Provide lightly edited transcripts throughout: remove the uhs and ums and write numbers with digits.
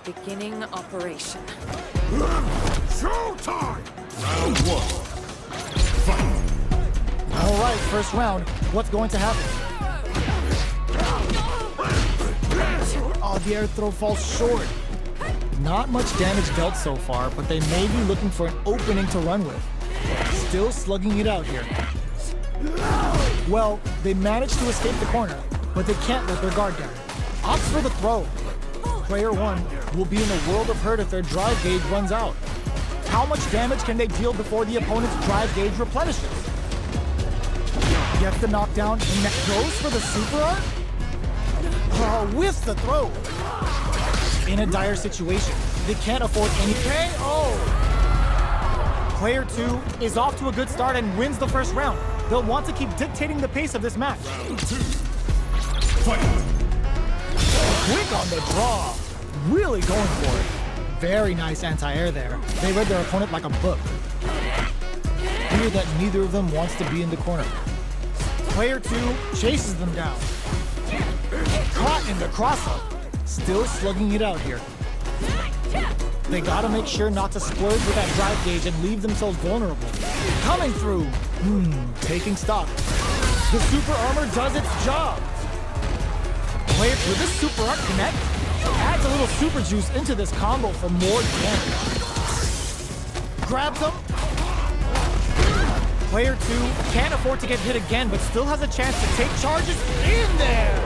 Beginning operation. Showtime! Round one. Fight! All right, first round. What's going to happen? Oh, the air throw falls short. Not much damage dealt so far, but they may be looking for an opening to run with. Still slugging it out here. Well, they managed to escape the corner, but they can't let their guard down. Opts for the throw. Player one will be in a world of hurt if their drive gauge runs out. How much damage can they deal before the opponent's drive gauge replenishes? Gets the knockdown and that goes for the super art? Whiffs the throw. In a dire situation, they can't afford any KO. Player two is off to a good start and wins the first round. They'll want to keep dictating the pace of this match. Round two. Fight! Quick on the draw. Really going for it. Very nice anti-air there. They read their opponent like a book. Clear that neither of them wants to be in the corner. Player two chases them down. Caught in the cross-up. Still slugging it out here. They gotta make sure not to splurge with that drive gauge and leave themselves vulnerable. Coming through. Taking stock. The super armor does its job. Player, will this super art connect? Adds a little super juice into this combo for more damage. Grabs him. Player two can't afford to get hit again, but still has a chance to take charges in there.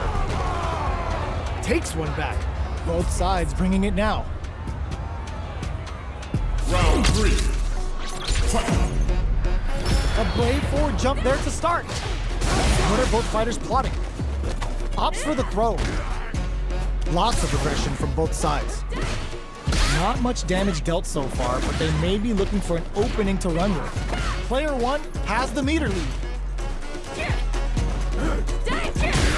Takes one back. Both sides bringing it now. Round three. Fight! A brave forward jump there to start. What are both fighters plotting? Opts for the throw. Lots of aggression from both sides. Not much damage dealt so far, but they may be looking for an opening to run with. Player one has the meter lead.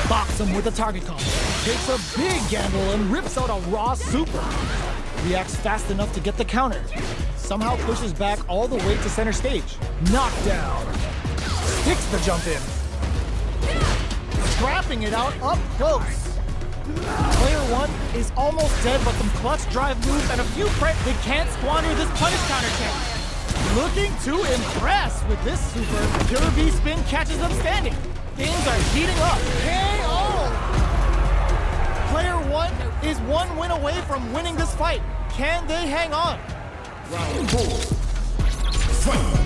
Box him with a target combo. Takes a big gamble and rips out a raw super. Reacts fast enough to get the counter. Somehow pushes back all the way to center stage. Knockdown. Sticks the jump in. Scrapping it out up close. Player one is almost dead, but some clutch drive moves and a few they can't squander this punish counter chance. Looking to impress with this super. Killer B spin catches them standing. Things are heating up. KO! Player one is one win away from winning this fight. Can they hang on? Round four. Fight!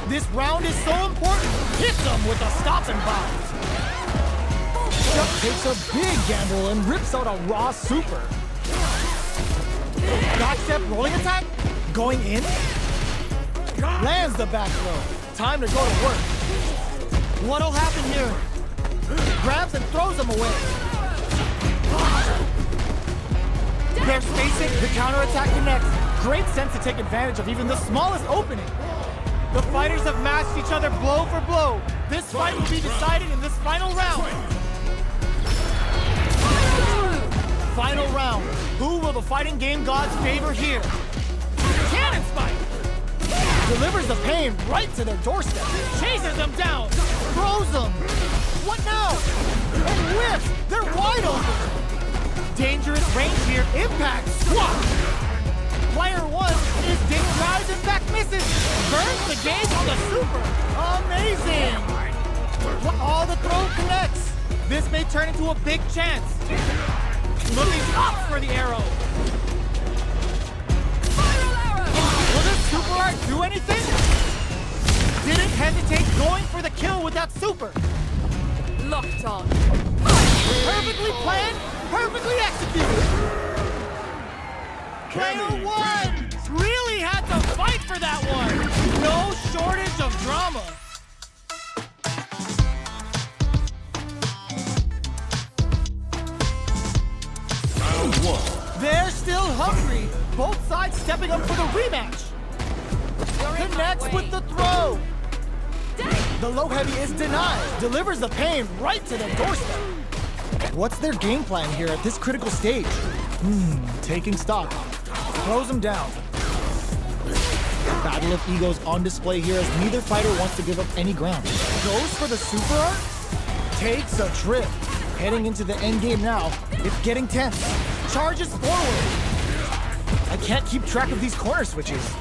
This round is so important. Hits them with a stop and bounce. Chuck takes a big gamble and rips out a raw super. Back step rolling attack. Going in. Lands the back throw. Time to go to work. What'll happen here? Grabs and throws him away. They're spacing. The counterattack connects. Great sense to take advantage of even the smallest opening. The fighters have matched each other blow for blow. This fight will be decided in this final round. Final round. Who will the fighting game gods favor here? Cannon spike! Delivers the pain right to their doorstep. Chases them down. Throws them. What now? And whiffs. They're wide open. Dangerous range here. Impact. Squat. Player one is drives and back misses. Burns the gauge on the super. Amazing. All the throw connects. This may turn into a big chance. Looking up for the arrow. Will this super art do anything? Didn't hesitate going for the kill with that super. Locked on. Perfectly planned, perfectly executed. Player one really had to fight for that one. No shortage of drama. Round one. They're still hungry. Both sides stepping up for the rematch. Connects with the throw. The low heavy is denied. Delivers the pain right to the doorstep. What's their game plan here at this critical stage? Taking stock. Throws him down. Battle of egos on display here as neither fighter wants to give up any ground. Goes for the super art. Takes a trip. Heading into the end game now. It's getting tense. Charges forward. I can't keep track of these corner switches.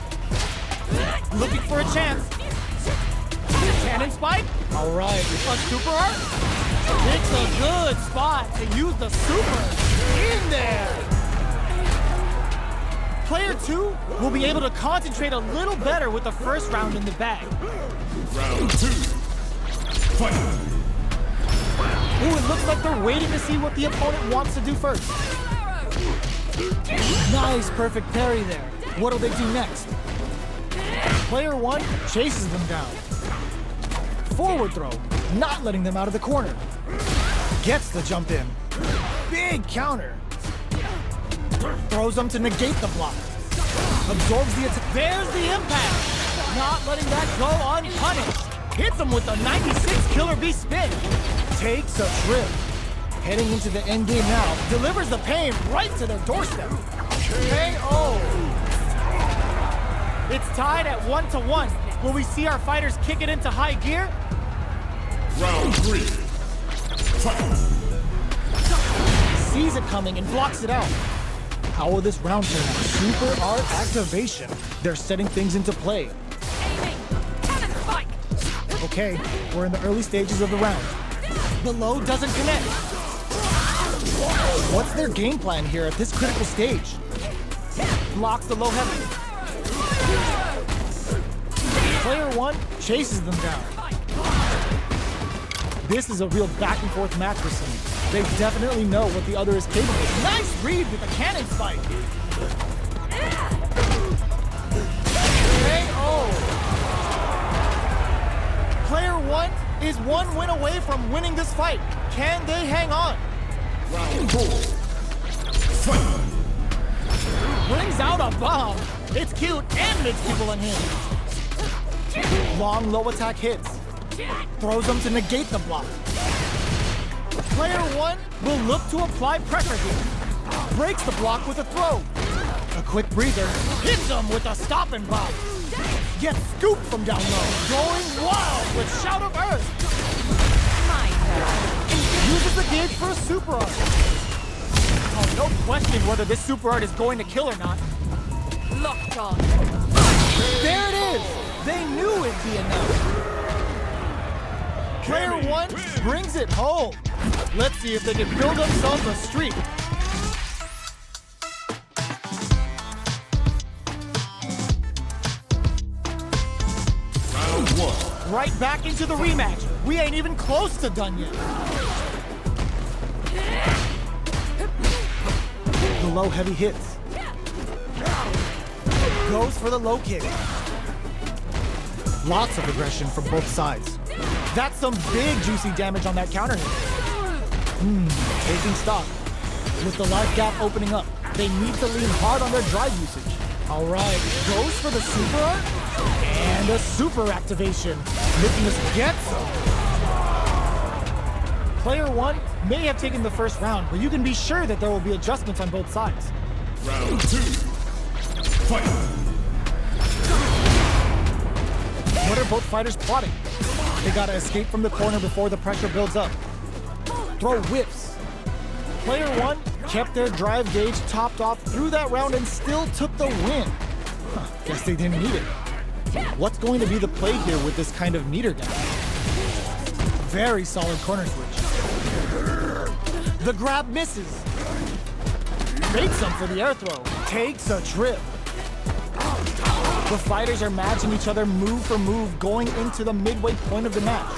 Looking for a chance. Cannon spike. All right, a super art. It's a good spot to use the super in there. Player 2 will be able to concentrate a little better with the first round in the bag. Round 2. Fight. Ooh, it looks like they're waiting to see what the opponent wants to do first. Nice, perfect parry there. What'll they do next? Player 1 chases them down. Forward throw, not letting them out of the corner. Gets the jump in. Big counter. Throws them to negate the block. Absorbs the attack. There's the impact. Not letting that go unpunished. Hits them with a 96 Killer Bee spin. Takes a trip. Heading into the end game now. Delivers the pain right to their doorstep. KO. It's tied at 1-1. Will we see our fighters kick it into high gear? Round 3. Fight. Sees it coming and blocks it out. How will this round turn out? Super art activation. They're setting things into play. Aiming. Cannon spike. Okay, we're in the early stages of the round. The low doesn't connect. What's their game plan here at this critical stage? Blocks the low heavy. Player 1 chases them down. This is a real back and forth match we're seeing. They definitely know what the other is capable of. Nice read with the cannon spike. KO. Player 1 is one win away from winning this fight. Can they hang on? Round 4. Fight. Brings out a bomb. It's cute and makes people unhinged. Long low attack hits. Throws them to negate the block. Player 1 will look to apply pressure here. Breaks the block with a throw. A quick breather. Hits him with a stop and bomb. Gets scooped from down low. Going wild with Shout of Earth. Uses the gauge for a super art. Oh, no question whether this super art is going to kill or not. Locked on. There it is! They knew it'd be enough. Player 1 brings it home. Let's see if they can build themselves a streak. Round 1. Right back into the rematch. We ain't even close to done yet. The low heavy hits. Goes for the low kick. Lots of aggression from both sides. That's some big juicy damage on that counter hit. Taking stock. With the life gap opening up, they need to lean hard on their drive usage. All right, goes for the super art and a super activation, making us get some. Player 1 may have taken the first round, but you can be sure that there will be adjustments on both sides. Round 2. Fight. What are both fighters plotting? They gotta escape from the corner before the pressure builds up. Throw whips. Player 1 kept their drive gauge topped off through that round and still took the win. Guess they didn't need it. What's going to be the play here with this kind of meter down? Very solid corner switch. The grab misses. Baits him for the air throw. Takes a trip. The fighters are matching each other move for move going into the midway point of the match.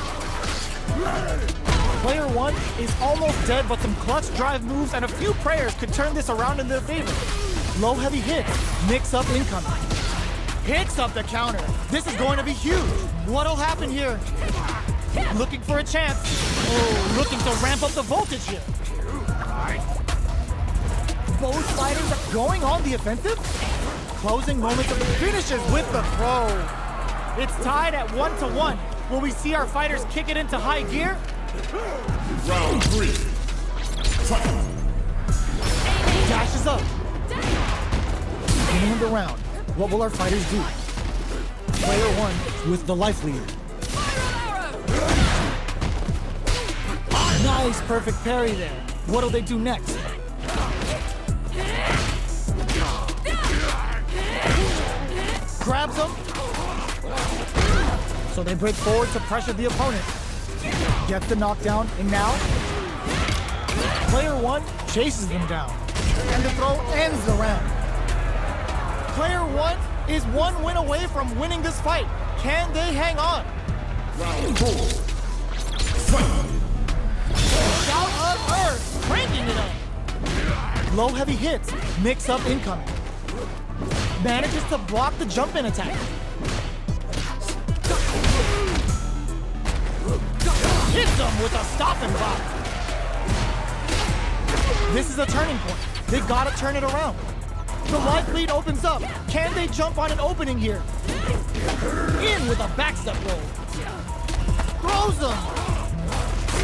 Player 1 is almost dead, but some clutch drive moves and a few prayers could turn this around in their favor. Low heavy hits, mix up incoming. Hits up the counter. This is going to be huge. What'll happen here? Looking for a chance. Oh, looking to ramp up the voltage here. Both fighters are going on the offensive. Closing moments of the finishes with the throw. It's tied at 1-1. Will we see our fighters kick it into high gear? Round 3. Fight. Dashes up. Beginning of the round. What will our fighters do? Player 1 with the life lead. Nice, perfect parry there. What'll they do next? Grabs him. So they break forward to pressure the opponent. Gets the knockdown, and now player one chases them down. And the throw ends the round. Player one is one win away from winning this fight. Can they hang on? Round 4. Fight! Shout of Earth, cranking it up. Low heavy hits, mix up incoming. Manages to block the jump in attack. Hits them with a stop and block. This is a turning point. They gotta turn it around. The life lead opens up. Can they jump on an opening here? In with a backstep roll. Throws them.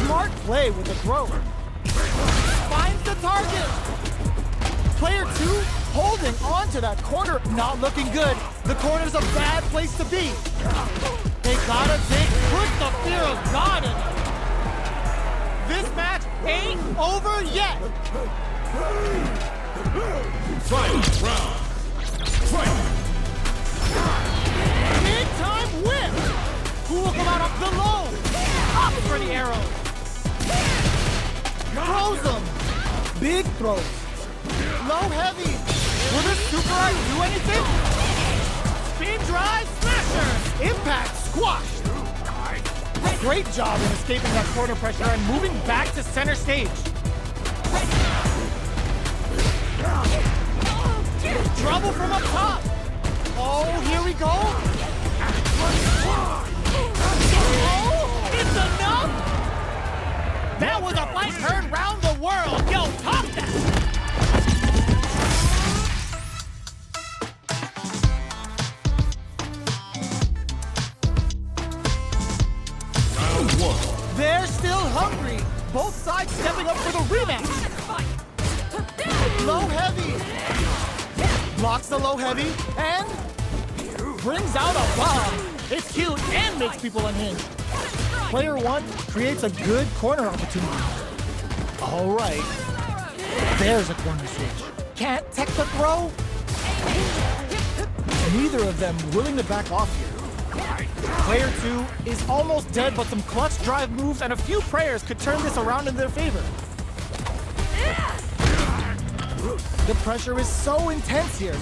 Smart play with the throw. Finds the target. Player two holding on to that corner. Not looking good. The corner's a bad place to be. They gotta put the fear of God in it. This match ain't over yet. Fight! Round! Fight! Big time whip. Who will come out up the low? Up for the arrow. Throws them. Big throws. Low heavy. Will this super art do anything? Spin drive smasher. Impact squash. Great job in escaping that corner pressure and moving back to center stage. Trouble from up top. Oh, here we go. Oh, it's enough. That was a fight heard round the world. Yo, top that. They're still hungry. Both sides stepping up for the rematch. Low heavy. Blocks the low heavy and brings out a bomb. It's cute and makes people unhinged. Player one creates a good corner opportunity. All right. There's a corner switch. Can't tech the throw. Neither of them willing to back off here. Player two is almost dead, but some clutch drive moves and a few prayers could turn this around in their favor. The pressure is so intense here.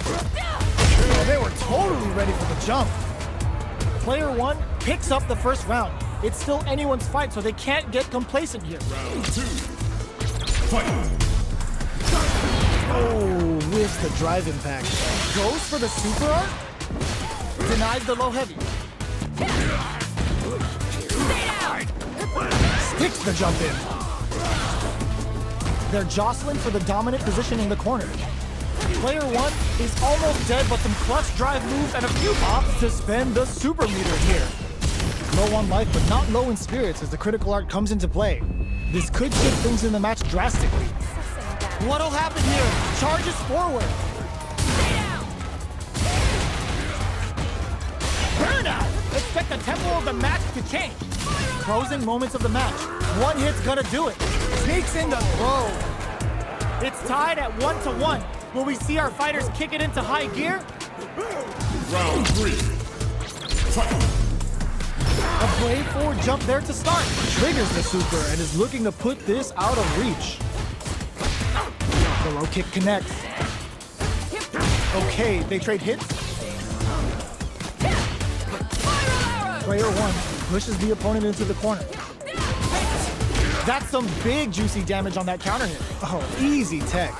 Oh, they were totally ready for the jump. Player one picks up the first round. It's still anyone's fight, so they can't get complacent here. Round 2. Fight! Oh, whiffs the drive impact. Goes for the super art. Denies the low heavy. Sticks the jump in. They're jostling for the dominant position in the corner. Player one is almost dead, but some clutch drive moves and a few pops to spend the super meter here. Low on life, but not low in spirits as the critical art comes into play. This could shift things in the match drastically. What'll happen here? Charges forward. Burnout! Expect the tempo of the match to change. Closing moments of the match. One hit's gonna do it. Sneaks in the throw. It's tied at 1-1. Will we see our fighters kick it into high gear? Round 3. Fight! A brave forward jump there to start. Triggers the super and is looking to put this out of reach. The low kick connects. Okay, they trade hits. Player one pushes the opponent into the corner. That's some big juicy damage on that counter hit. Oh, easy tech.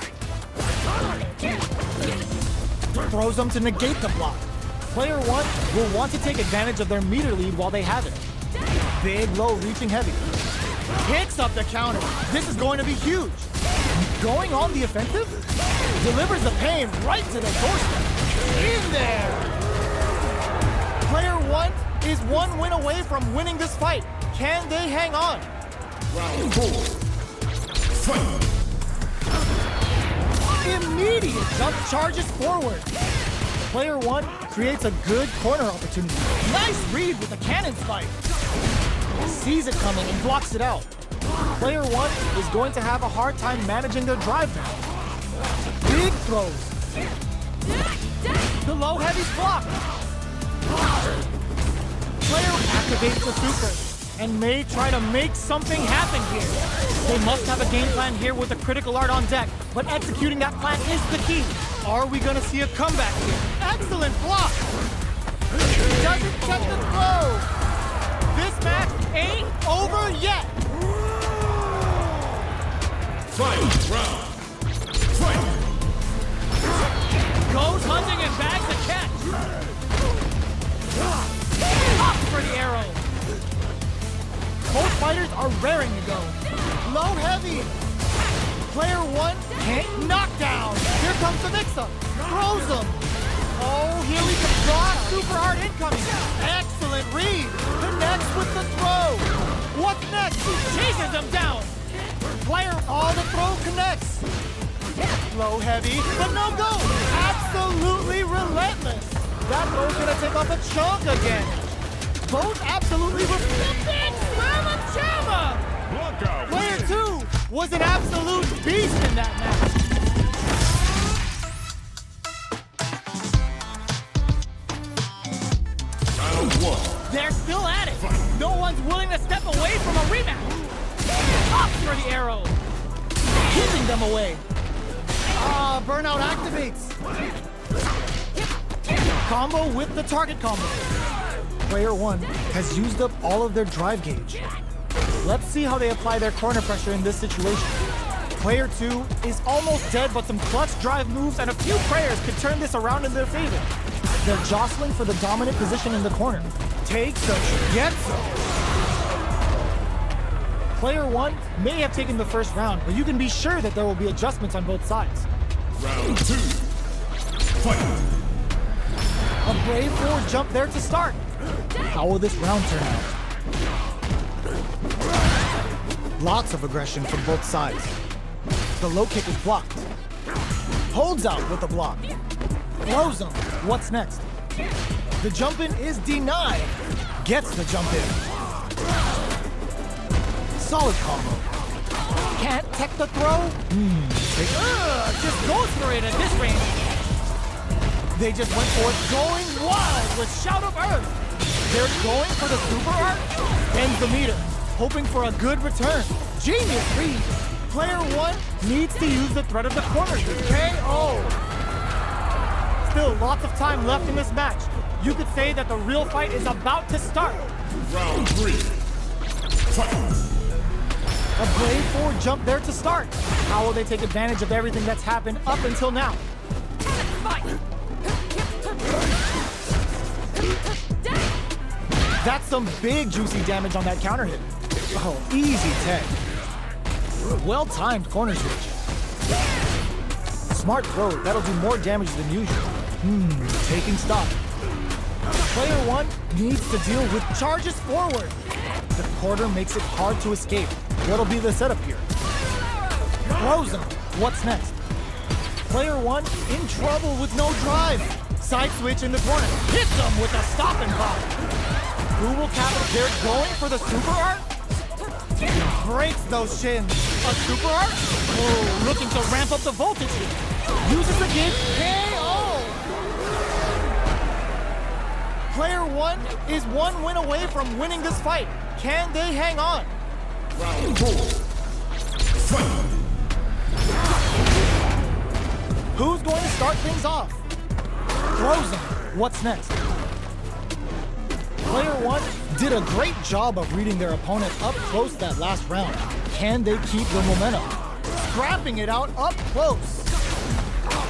Throws them to negate the block. Player one will want to take advantage of their meter lead while they have it. Big, low, reaching heavy. Picks up the counter. This is going to be huge. Going on the offensive? Delivers the pain right to the doorstep. In there! Player one is one win away from winning this fight. Can they hang on? Round 4. Fight! Immediate jump charges forward. Player one creates a good corner opportunity. Nice read with the cannon spike. sees it coming and blocks it out. Player 1 is going to have a hard time managing their drive now. Big throws. The low heavy's blocked. Player activates the super and may try to make something happen here. They must have a game plan here with a critical art on deck, but executing that plan is the key. Are we gonna see a comeback here? Excellent block! Doesn't catch the throw! This match ain't over yet! Final round. Fight! Goes hunting and bags a catch! Up for the arrow! Both fighters are raring to go. Low heavy! Player 1 can't knock down! Here comes the mix-up! Throws him! Oh, here we go! Draw super hard incoming! Excellent read! Connects with the throw! What's next? Chases him down! Player, the throw connects! Low heavy, but no go! Absolutely relentless! That throw's gonna take off a chunk again! Both absolutely big slamma jamma! Blanka Player wins. 2 was an absolute beast in that match! Round 1. They're still at it! No one's willing to step away from a rematch! Up for the arrow! Hitting them away! Burnout activates! Combo with the target combo. Player 1 has used up all of their drive gauge. Let's see how they apply their corner pressure in this situation. Player 2 is almost dead, but some clutch drive moves and a few prayers could turn this around in their favor. They're jostling for the dominant position in the corner. Takes them, gets them. Player 1 may have taken the first round, but you can be sure that there will be adjustments on both sides. Round 2. Fight! A brave forward jump there to start. How will this round turn out? Lots of aggression from both sides. The low kick is blocked. Holds out with the block. Throws him. What's next? The jump in is denied. Gets the jump in. Solid combo. Can't tech the throw? Just goes for it at this range. They just went for it, going wild with Shout of Earth. They're going for the super art. Ends the meter, hoping for a good return. Genius read. Player 1 needs to use the threat of the corner. KO. Still lots of time left in this match. You could say that the real fight is about to start. Round 3. Fight! A brave forward jump there to start. How will they take advantage of everything that's happened up until now? That's some big juicy damage on that counter hit. Oh, easy tech. Well-timed corner switch. Smart throw, that'll do more damage than usual. Taking stock. Player 1 needs to deal with charges forward. The quarter makes it hard to escape. What'll be the setup here? Throws him. What's next? Player 1 in trouble with no drive. Side switch in the corner. Hits him with a stop and pop. Who will capture? They're going for the super art? Breaks those shins. A super art? Oh, looking to ramp up the voltage here. Uses the gauge. KO! Player 1 is one win away from winning this fight. Can they hang on? Round 4. Fight! Who's going to start things off? Throws him. What's next? Player 1 did a great job of reading their opponent up close that last round. Can they keep the momentum? Scrapping it out up close.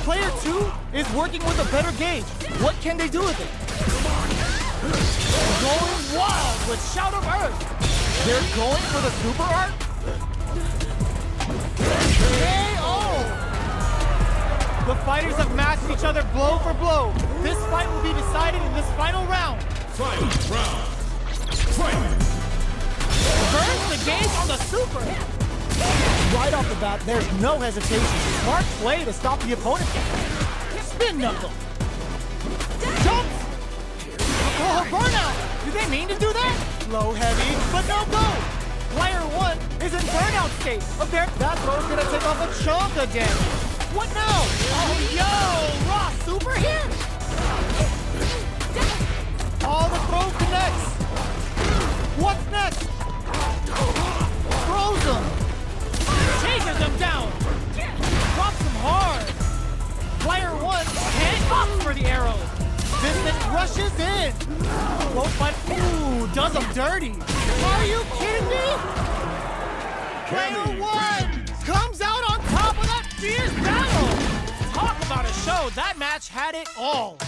Player 2 is working with a better gauge. What can they do with it? Going wild with Shout of Earth. They're going for the super art? KO! The fighters have matched each other blow for blow. This fight will be decided in this final round. Final round. Fight! Burns the gauge on the super. Right off the bat, there's no hesitation. Smart play to stop the opponent. Spin knuckle. Jumps! Oh, burnout! Did they mean to do that? Low heavy, but no go! Player 1 is in burnout state. That throw's gonna take off a chunk of damage. What now? Oh, yo! Raw super hit! Oh, the throw connects! What's next? Throws him! Chases him down! Drops him hard! Player 1 can't opt for the arrow! Vincent rushes in! Won't fight. Ooh, does him dirty! Are you kidding me? Player 1 comes out on top of that fierce battle! Talk about a show! That match had it all!